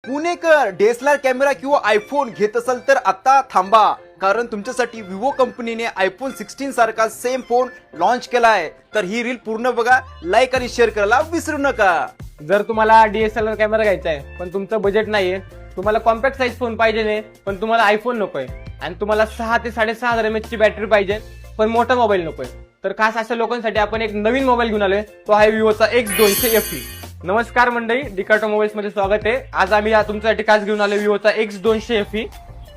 पुणेकर DSLR camera किंवा iPhone घेत असाल तर आता थांबा, कारण तुमच्यासाठी विवो कंपनीने आयफोन 16 सारखा सेम फोन लॉन्च केला आहे. तर ही रील पूर्ण बघा, लाईक आणि शेअर करायला विसरू नका. जर तुम्हाला डीएसएलआर कॅमेरा घ्यायचा आहे पण तुमचं बजेट नाहीये, तुम्हाला कॉम्पॅक्ट साईज फोन पाहिजे नाही पण तुम्हाला आयफोन नकोय, आणि तुम्हाला 6 ते 6.5 mAh ची बॅटरी पाहिजे पण मोठा मोबाईल नकोय, तर खास अशा लोकांसाठी आपण एक नवीन मोबाईल घेऊन आलोय. तो आहे विवोचा X200 FE. नमस्कार मंडळी, डिकाटो मोबाईल्स मध्ये स्वागत आहे. आज आम्ही तुमच्यासाठी खास घेऊन आलो विवोचा X200 FE.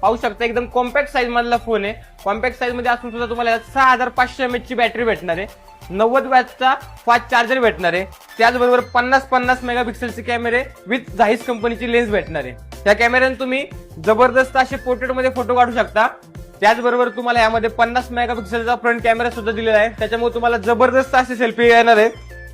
पाहू शकता एकदम कॉम्पॅक्ट साईज मधला फोन आहे. कॉम्पॅक्ट साईज मध्ये असून सुद्धा तुम्हाला 6500 mAh ची बॅटरी भेटणार आहे, 90 वॅटचा फास्ट चार्जर भेटणार आहे, त्याचबरोबर 50 मेगापिक्सेलचे कॅमेरे विथ झाईस कंपनीची लेन्स भेटणार आहे. या कॅमेऱ्याने तुम्ही जबरदस्त असे पोर्ट्रेट मध्ये फोटो काढू शकता. त्याचबरोबर तुम्हाला यामध्ये 50 मेगापिक्सेलचा फ्रंट कॅमेरा सुद्धा दिलेला आहे, त्याच्यामुळे तुम्हाला जबरदस्त असे सेल्फी येणार आहे.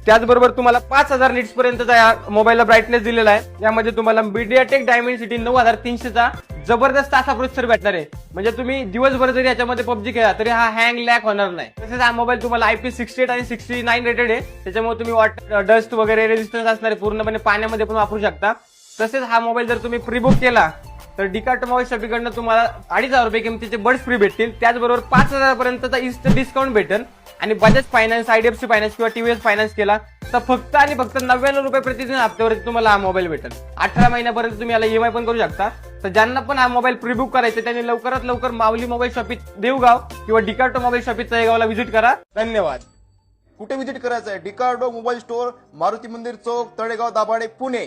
त्याचबरोबर तुम्हाला 5000 निट्स पर्यंतचा या मोबाईलला ब्राईटनेस दिलेला आहे. यामध्ये तुम्हाला MediaTek Dimensity 9300 चा जबरदस्त असा प्रोसेसर भेटणार आहे, म्हणजे तुम्ही दिवसभर जरी याच्यामध्ये पबजी खेळा तरी हा हँग लॅक होणार नाही. तसेच हा मोबाईल तुम्हाला IP68 आणि 69 रेटेड आहे, त्याच्यामुळे तुम्ही डस्ट वगैरे रेजिस्टन्स असणारे पूर्णपणे पाण्यामध्ये पण वापरू शकता. तसेच हा मोबाईल जर तुम्ही प्री बुक केला तर डिकाटो मोबाईल शॉपीकडनं तुम्हाला 2500 रुपये किमतीचे बड्स फ्री भेटतील. त्याचबरोबर 5000 पर्यंतचा इन्स्टंट डिस्काउंट भेटेल. आणि बजाज फायनान्स, IDFC फायनान्स किंवा TVS फायनान्स केला तर फक्त आणि फक्त 99 रुपये प्रतिदिन हप्त्यावरती तुम्हाला हा मोबाईल भेटेल. 18 महिन्यापर्यंत तुम्ही याला EMI पण करू शकता. तर ज्यांना पण हा मोबाईल प्री बुक करायचा त्यांनी लवकरात लवकर माऊली मोबाईल शॉपीत देवगाव किंवा डिकाटो मोबाईल शॉपीत तळेगावला व्हिजिट करा. धन्यवाद. कुठे व्हिजिट करायचं आहे? डिकार्डो मोबाईल स्टोअर, मारुती मंदिर चौक, तळेगाव दाभाडे, पुणे.